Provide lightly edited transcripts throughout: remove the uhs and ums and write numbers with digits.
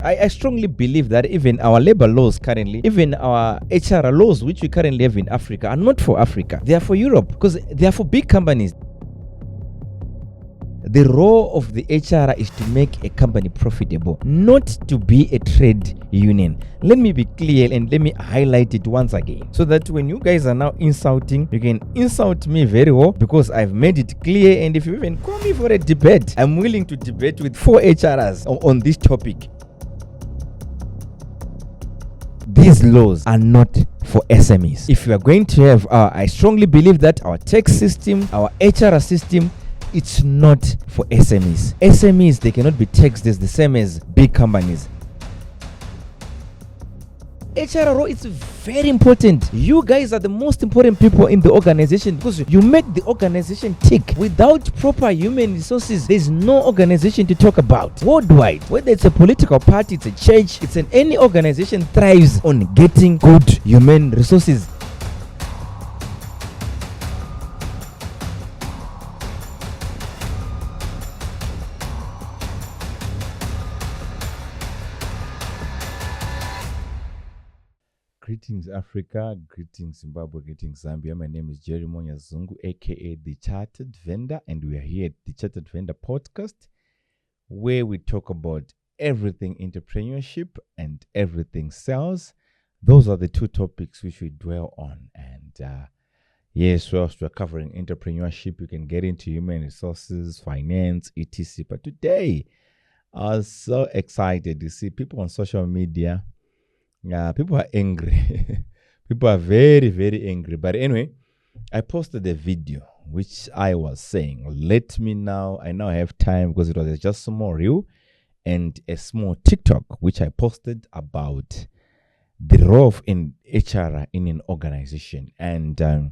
I strongly believe that even our labor laws currently, even our HR laws which we currently have in Africa, are not for Africa. They are for Europe, because they are for big companies. The role of the HR is to make a company profitable, not to be a trade union. Let me be clear and let me highlight it once again, so that when you guys are now insulting, you can insult me very well, because I've made it clear. And if you even call me for a debate, I'm willing to debate with 4 HRs on this topic. These laws are not for SMEs. If you are going to have, I strongly believe that our tax system, our HR system, it's not for SMEs. SMEs, they cannot be taxed as the same as big companies. HR is very important. You guys are the most important people in the organization, because you make the organization tick. Without proper human resources, there's no organization to talk about worldwide. Whether it's a political party, it's a church, any organization thrives on getting good human resources. Greetings Africa, greetings Zimbabwe, greetings Zambia. My name is More Nyazungu, aka The Chartered Vendor, and we are here at The Chartered Vendor Podcast, where we talk about everything entrepreneurship and everything sales. Those are the 2 topics which we dwell on. And yes, whilst we're covering entrepreneurship, you can get into human resources, finance, etc. But today, I was so excited to see people on social media. People are angry. People are very, very angry. But anyway, I posted a video which I was saying, I now have time, because it was just a small reel and a small TikTok which I posted about the role of an HR in an organization, and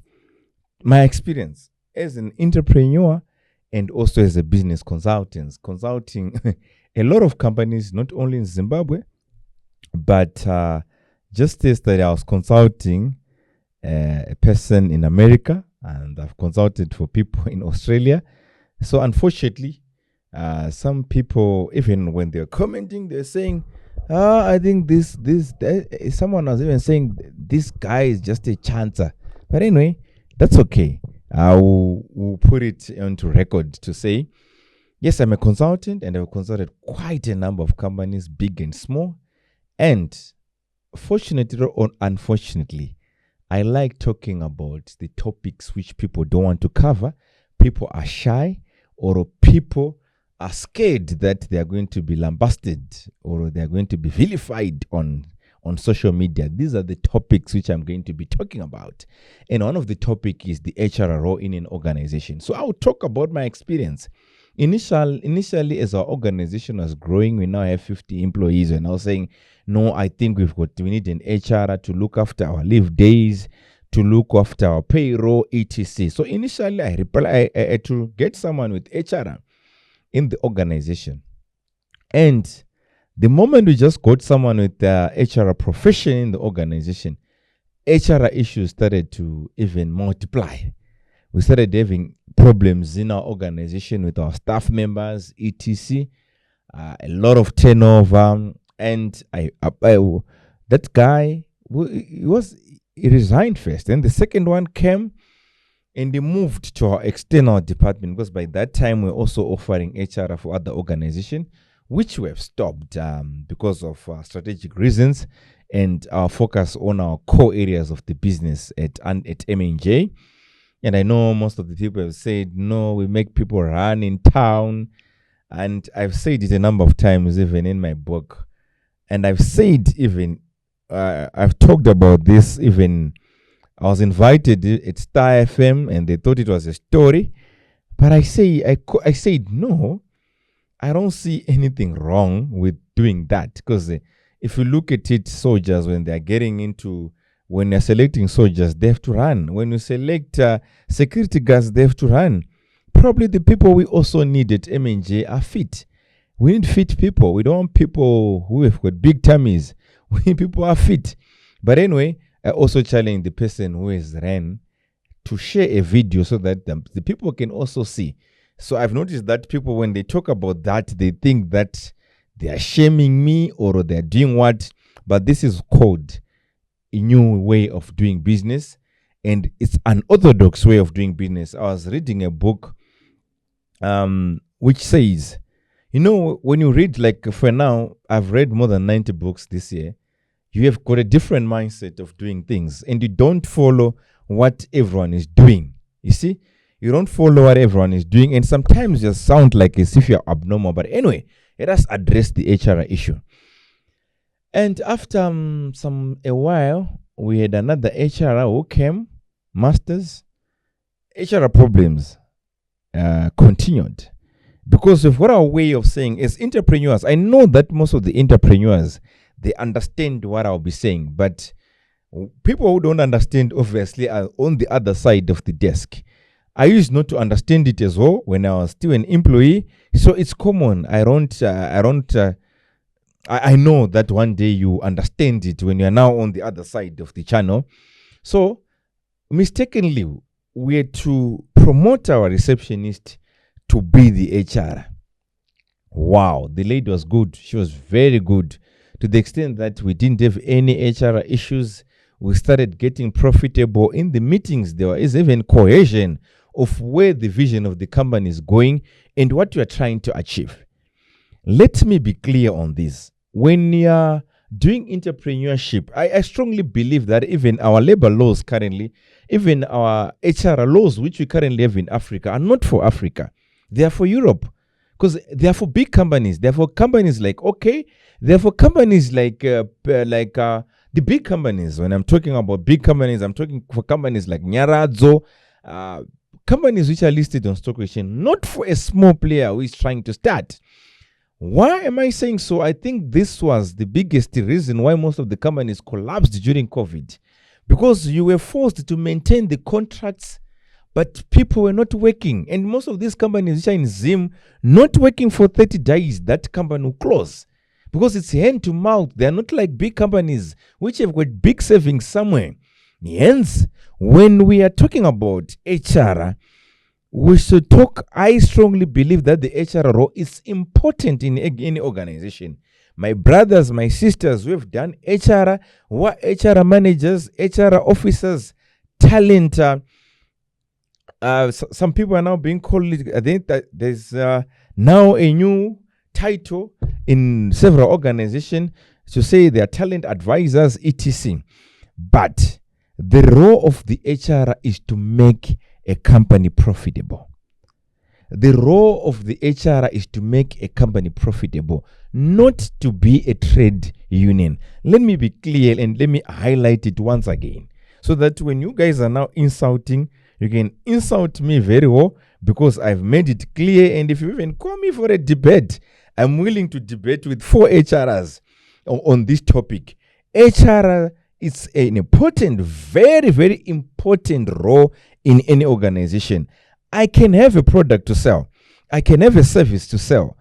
my experience as an entrepreneur and also as a business consultant, consulting a lot of companies, not only in Zimbabwe, but just yesterday I was consulting a person in America, and I've consulted for people in Australia. So unfortunately, some people, even when they're commenting, they're saying, I think someone was even saying this guy is just a chancer. But anyway, that's okay. We'll put it onto record to say, yes, I'm a consultant, and I've consulted quite a number of companies, big and small. And fortunately or unfortunately, I like talking about the topics which people don't want to cover. People are shy, or people are scared that they are going to be lambasted or they are going to be vilified on social media. These are the topics which I'm going to be talking about. And one of the topic is the HR role in an organization. So I'll talk about my experience. Initially, as our organization was growing, we now have 50 employees, and I was saying, no, I think we need an HR to look after our leave days, to look after our payroll, etc. So initially, I had to get someone with HR in the organization. And the moment we just got someone with the HR profession in the organization, HR issues started to even multiply. We started having problems in our organization with our staff members, etc. A lot of turnover, and that guy, he resigned first, and the second one came and he moved to our external department, because by that time we're also offering HR for other organizations, which we have stopped because of strategic reasons and our focus on our core areas of the business at M&J. And I know most of the people have said, no, we make people run in town. And I've said it a number of times, even in my book. And I've said even, I've talked about this even, I was invited at Star FM and they thought it was a story. But I said, no, I don't see anything wrong with doing that. Because if you look at it, soldiers, when you're selecting soldiers, they have to run. When you select security guards, they have to run. Probably the people we also need at M&J are fit. We need fit people. We don't want people who have got big tummies. We need people who are fit. But anyway, I also challenge the person who has ran to share a video so that the people can also see. So I've noticed that people, when they talk about that, they think that they are shaming me, or they're doing what. But this is called a new way of doing business, and it's an orthodox way of doing business. I was reading a book which says, when you read, like for now, I've read more than 90 books this year. You have got a different mindset of doing things, and you don't follow what everyone is doing. You see, you don't follow what everyone is doing, and sometimes you sound like as if you're abnormal. But anyway, let us address the HR issue. And after a while, we had another HR who came, masters. HR problems continued, because we've got our way of saying, as entrepreneurs, I know that most of the entrepreneurs, they understand what I'll be saying, but people who don't understand, obviously, are on the other side of the desk. I used not to understand it as well when I was still an employee, so it's common. I know that one day you understand it when you're now on the other side of the channel. So, mistakenly, we had to promote our receptionist to be the HR. Wow, the lady was good. She was very good, to the extent that we didn't have any HR issues. We started getting profitable. In the meetings, there is even cohesion of where the vision of the company is going and what you are trying to achieve. Let me be clear on this. When you are doing entrepreneurship, I strongly believe that even our labor laws currently, even our HR laws which we currently have in Africa, are not for Africa. They are for Europe, because they are for big companies. They are for companies like they are for companies like the big companies. When I'm talking about big companies, I'm talking for companies like Nyaradzo, companies which are listed on stock exchange, not for a small player who is trying to start. Why am I saying so? I think this was the biggest reason why most of the companies collapsed during COVID, because you were forced to maintain the contracts, but people were not working. And most of these companies which are in Zim, not working for 30 days, that company will close, because it's hand to mouth. They are not like big companies which have got big savings somewhere. Hence, when we are talking about HR, we should talk. I strongly believe that the HR role is important in any organization. My brothers, my sisters who have done HR, who are HR managers, HR officers, talent. Some people are now being called, I think that there's now a new title in several organizations to say they are talent advisors, etc. But the role of the HR is to make a company profitable. The role of the HR is to make a company profitable, not to be a trade union. Let me be clear and let me highlight it once again, so that when you guys are now insulting, you can insult me very well, because I've made it clear. And if you even call me for a debate, I'm willing to debate with 4 HRs on this topic. HR is an important, very, very important role in any organization. I can have a product to sell. I can have a service to sell.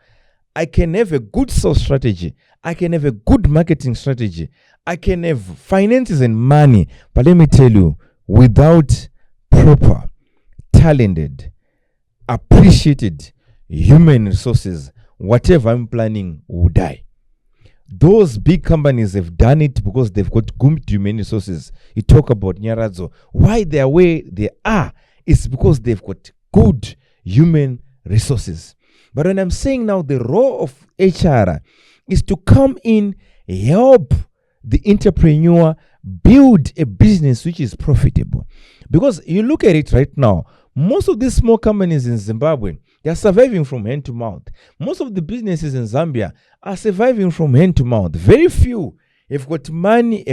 I can have a good sales strategy. I can have a good marketing strategy. I can have finances and money. But let me tell you, without proper, talented, appreciated human resources, whatever I'm planning will die. Those big companies have done it because they've got good human resources. You talk about Nyaradzo. Why they are where they are is because they've got good human resources. But when I'm saying now the role of HR is to come in, help the entrepreneur build a business which is profitable. Because you look at it right now, most of these small companies in Zimbabwe, they are surviving from hand to mouth. Most of the businesses in Zambia are surviving from hand to mouth. Very few have got money,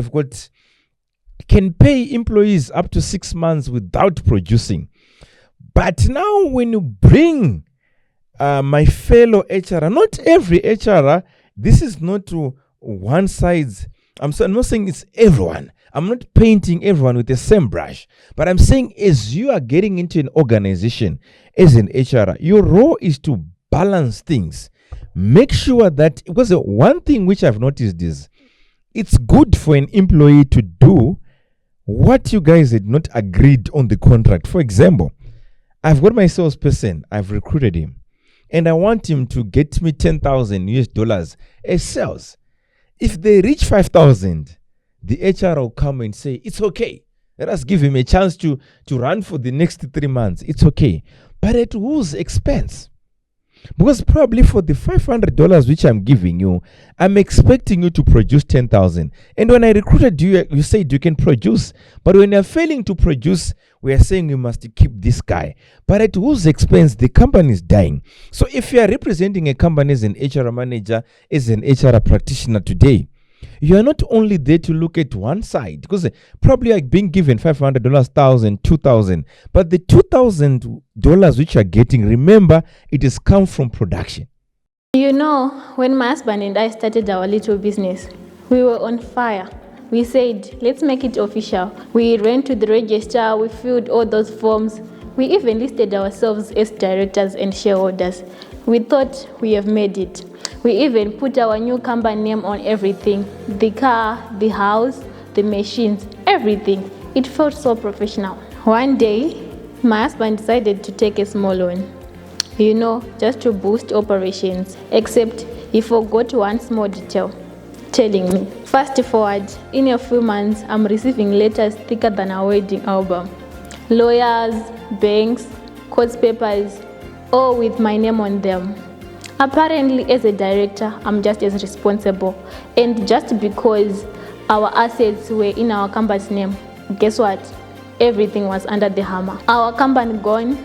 can pay employees up to 6 months without producing. But now when you bring my fellow HR, not every HR, this is not to one side's. I'm not saying it's everyone. I'm not painting everyone with the same brush. But I'm saying as you are getting into an organization as an HR, your role is to balance things. Make sure that, because one thing which I've noticed is, it's good for an employee to do what you guys had not agreed on the contract. For example, I've got my salesperson, I've recruited him. and I want him to get me 10,000 US dollars as sales. If they reach 5,000, the HR will come and say, it's okay. Let us give him a chance to run for the next 3 months. It's okay. But at whose expense? Because probably for the $500 which I'm giving you, I'm expecting you to produce 10,000. And when I recruited you, you said you can produce. But when you're failing to produce, we are saying you must keep this guy. But at whose expense? The company is dying. So if you are representing a company as an HR manager, as an HR practitioner today, you are not only there to look at one side, because probably you're being given $500, $1,000, $2,000, but the $2,000 which you are getting, remember, it has come from production. You know, when my husband and I started our little business, we were on fire. We said, let's make it official. We ran to the register, we filled all those forms. We even listed ourselves as directors and shareholders. We thought we have made it. We even put our new company name on everything. The car, the house, the machines, everything. It felt so professional. One day, my husband decided to take a small loan, you know, just to boost operations. Except he forgot one small detail, telling me. Fast forward, in a few months, I'm receiving letters thicker than a wedding album. Lawyers, banks, court papers, all with my name on them. Apparently, as a director, I'm just as responsible. And just because our assets were in our company's name, guess what? Everything was under the hammer. Our company gone,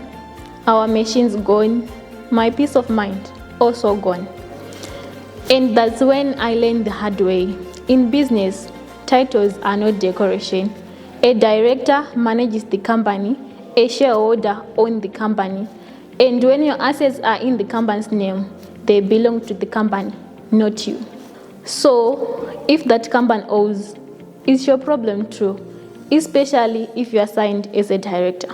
our machines gone, my peace of mind also gone. And that's when I learned the hard way. In business, titles are not decoration. A director manages the company, a shareholder owns the company. And when your assets are in the company's name, they belong to the company, not you. So, if that company owes, it's your problem too, especially if you are signed as a director.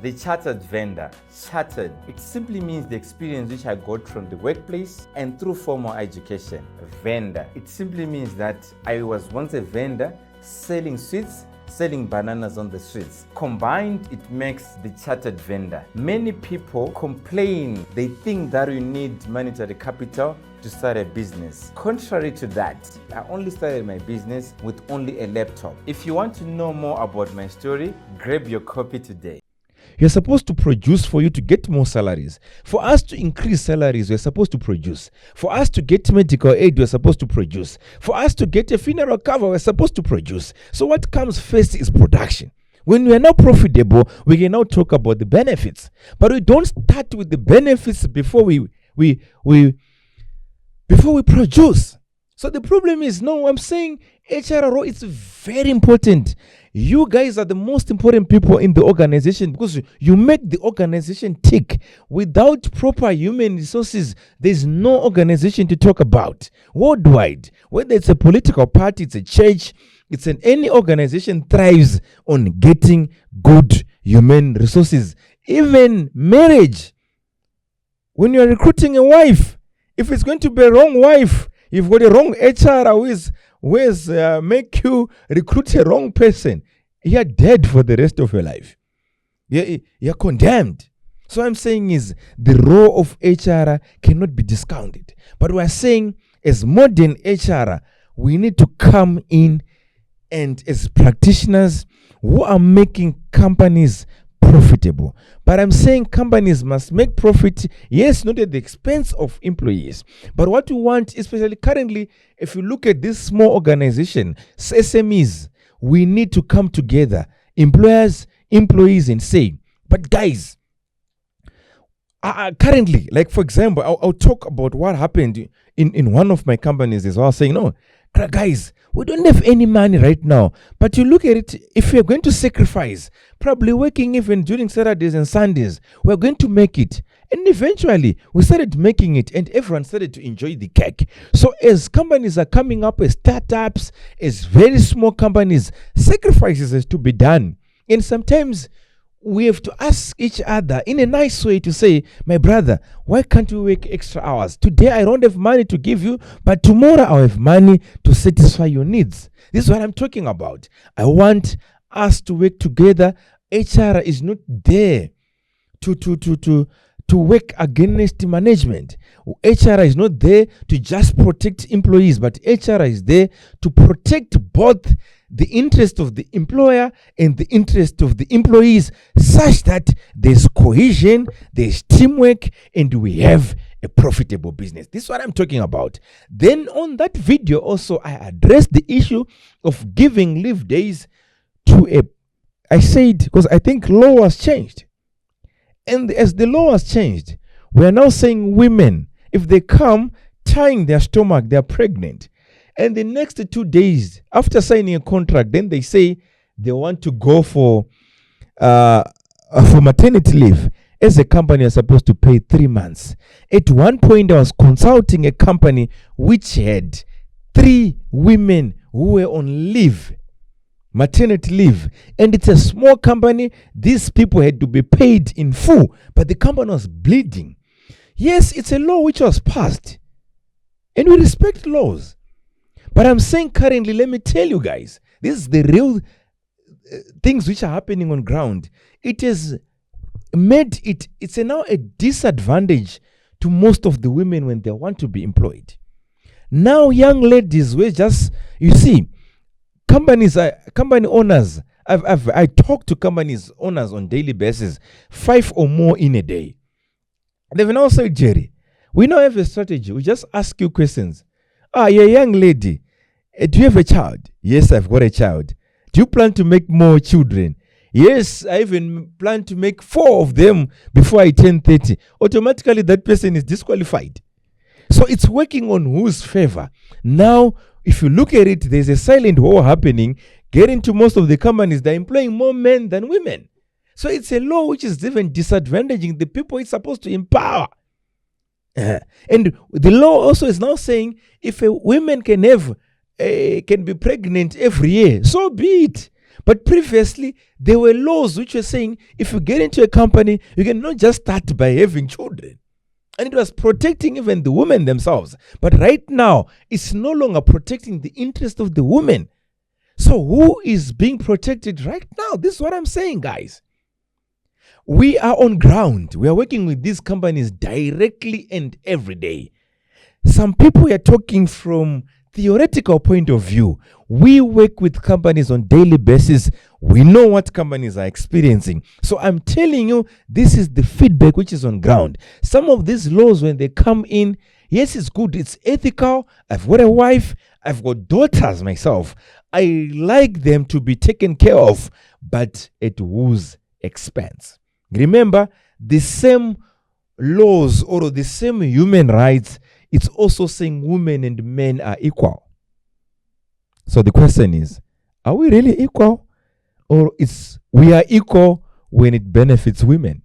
The chartered vendor. Chartered, it simply means the experience which I got from the workplace and through formal education. Vendor, it simply means that I was once a vendor selling sweets, selling bananas on the streets. Combined, it makes the chartered vendor. Many people complain, they think that you need monetary capital to start a business. Contrary to that, I only started my business with only a laptop. If you want to know more about my story, grab your copy today. You're supposed to produce for you to get more salaries. For us to increase salaries, we're supposed to produce. For us to get medical aid, we're supposed to produce. For us to get a funeral cover, we're supposed to produce. So what comes first is production. When we are now profitable, we can now talk about the benefits. But we don't start with the benefits before we produce. So the problem is, no, I'm saying HRO is very important. You guys are the most important people in the organization because you make the organization tick. Without proper human resources, there's no organization to talk about. Worldwide, whether it's a political party, it's a church, any organization thrives on getting good human resources. Even marriage. When you're recruiting a wife, if it's going to be a wrong wife, you've got a wrong HR who is make you recruit a wrong person, you're dead for the rest of your life. You're condemned. So I'm saying is the role of HR cannot be discounted. But we're saying as modern HR, we need to come in and as practitioners who are making companies profitable. But I'm saying companies must make profit, yes, not at the expense of employees. But what we want, especially currently, if you look at this small organization, SMEs, we need to come together, employers, employees, and say, but guys, currently, like for example, I'll talk about what happened in one of my companies as well, saying, no, guys, we don't have any money right now. But you look at it, if we're going to sacrifice, probably working even during Saturdays and Sundays, we're going to make it. And eventually, we started making it and everyone started to enjoy the cake. So as companies are coming up as startups, as very small companies, sacrifices has to be done. And sometimes we have to ask each other in a nice way to say, my brother, why can't we work extra hours? Today I don't have money to give you, but tomorrow I'll have money to satisfy your needs. This is what I'm talking about. I want us to work together. HR is not there to to work against management. HR is not there to just protect employees, but HR is there to protect both the interest of the employer and the interest of the employees, such that there's cohesion, there's teamwork, and we have a profitable business. This is what I'm talking about. Then on that video also, I addressed the issue of giving leave days to I said, because I think law has changed. And as the law has changed, we are now saying women, if they come tying their stomach, they are pregnant. And the next 2 days after signing a contract, then they say they want to go for maternity leave. As a company, are supposed to pay 3 months. At one point, I was consulting a company which had 3 women who were on leave, maternity leave. And it's a small company. These people had to be paid in full, but the company was bleeding. Yes, it's a law which was passed, and we respect laws. But I'm saying currently, let me tell you guys, this is the real things which are happening on ground. It has made it's now a disadvantage to most of the women when they want to be employed. Now young ladies, we just, you see, company owners, I talk to companies owners on daily basis, 5 or more in a day. They've now said, Jerry, we now have a strategy. We just ask you questions. You're a young lady. Do you have a child? Yes, I've got a child. Do you plan to make more children? Yes, I even plan to make 4 of them before I turn 30. Automatically, that person is disqualified. So it's working on whose favor. Now, if you look at it, there's a silent war happening. Getting to most of the companies, they're employing more men than women. So it's a law which is even disadvantaging the people it's supposed to empower. And the law also is now saying if a woman can be pregnant every year, so be it. But previously, there were laws which were saying if you get into a company, you cannot just start by having children. And it was protecting even the women themselves. But right now, it's no longer protecting the interest of the women. So who is being protected right now? This is what I'm saying, guys. We are on ground. We are working with these companies directly and every day. Some people are talking from theoretical point of view. We work with companies on daily basis. We know what companies are experiencing. So I'm telling you, this is the feedback which is on ground. Some of these laws, when they come in, yes, it's good. It's ethical. I've got a wife. I've got daughters myself. I like them to be taken care of, but at whose expense? Remember, the same laws or the same human rights, it's also saying women and men are equal. So the question is, are we really equal? Or we are equal when it benefits women?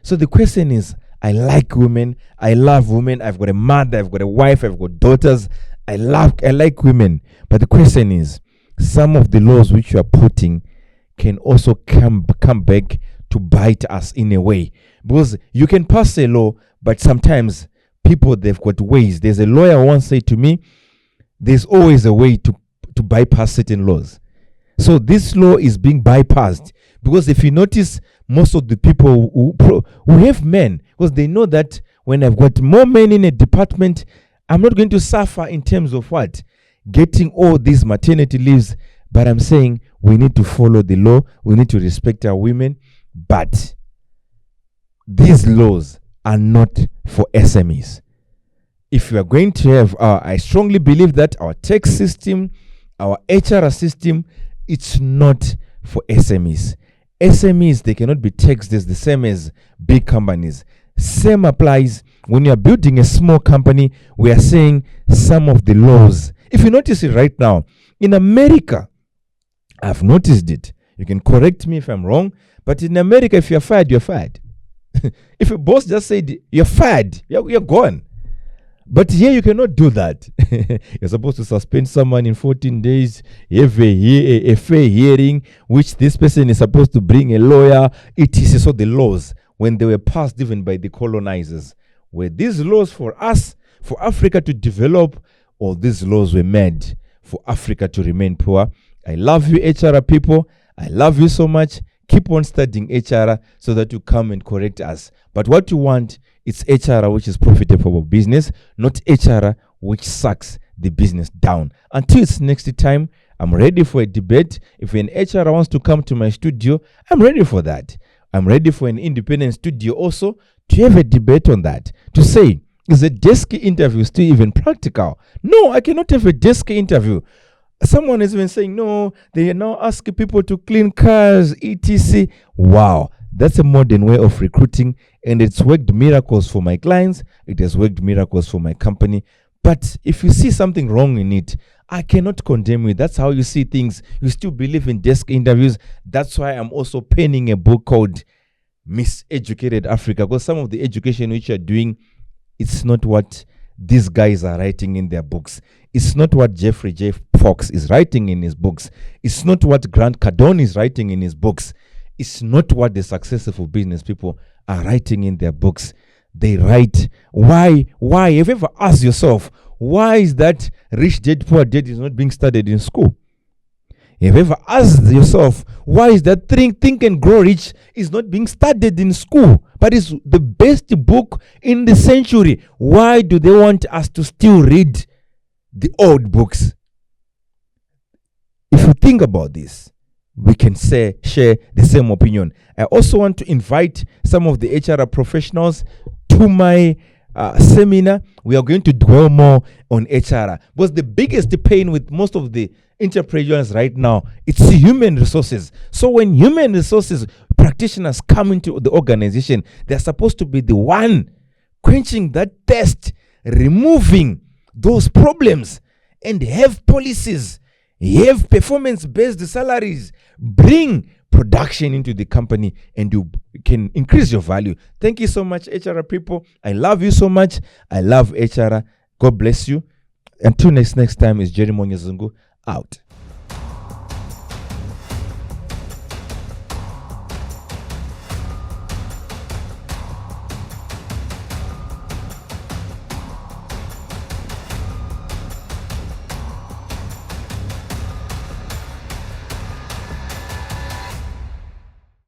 So the question is, I like women, I love women, I've got a mother, I've got a wife, I've got daughters, I like women. But the question is, some of the laws which you are putting can also come back to bite us in a way. Because you can pass a law, but sometimes people, they've got ways. There's a lawyer once said to me, there's always a way to bypass certain laws. So this law is being bypassed. Because if you notice, most of the people who have men, because they know that when I've got more men in a department, I'm not going to suffer in terms of what? Getting all these maternity leaves. But I'm saying we need to follow the law. We need to respect our women. But these laws are not for SMEs. If we are going to have, I strongly believe that our tax system, our HR system, it's not for SMEs. SMEs, they cannot be taxed as the same as big companies. Same applies when you are building a small company. We are saying some of the laws. If you notice it right now, in America, I've noticed it. You can correct me if I'm wrong, but in America, if you're fired, you're fired. If a boss just said, you're fired, you're gone. But here you cannot do that. You're supposed to suspend someone in 14 days, have a fair hearing, which this person is supposed to bring a lawyer. It is so the laws, when they were passed even by the colonizers, were these laws for us, for Africa to develop, or these laws were made for Africa to remain poor? I love you, HR people. I love you so much. keep on studying HR so that you come and correct us. But what you want is HR which is profitable for business, not HR which sucks the business down. Until it's next time, I'm ready for a debate. If an HR wants to come to my studio, I'm ready for that. I'm ready for an independent studio also to have a debate on that. To say, is a desk interview still even practical? No, I cannot have a desk interview. Someone has been saying, no, they are now asking people to clean cars, etc. Wow, that's a modern way of recruiting, and it's worked miracles for my clients. It has worked miracles for my company. But if you see something wrong in it, I cannot condemn you. That's how you see things. You still believe in desk interviews. That's why I'm also penning a book called Miseducated Africa, because some of the education which you're doing, it's not what these guys are writing in their books. It's not what Jeffrey J. Fox is writing in his books. It's not what Grant Cardone is writing in his books. It's not what the successful business people are writing in their books. They write, why? Have you ever asked yourself, why is that Rich Dad Poor Dad is not being studied in school? Have you ever asked yourself, why is that Think and Grow Rich is not being studied in school, but it's the best book in the century? Why do they want us to still read the old books? If you think about this, we can share the same opinion. I also want to invite some of the HR professionals to my seminar. We are going to dwell more on HR, because the biggest pain with most of the entrepreneurs right now, it's human resources. So when human resources practitioners come into the organization, they're supposed to be the one quenching that thirst, removing those problems, and have policies, have performance-based salaries, bring production into the company, and you can increase your value. Thank you so much, HR people. I love you so much. I love HR. God bless you. Until next time, is More Nyazungu out.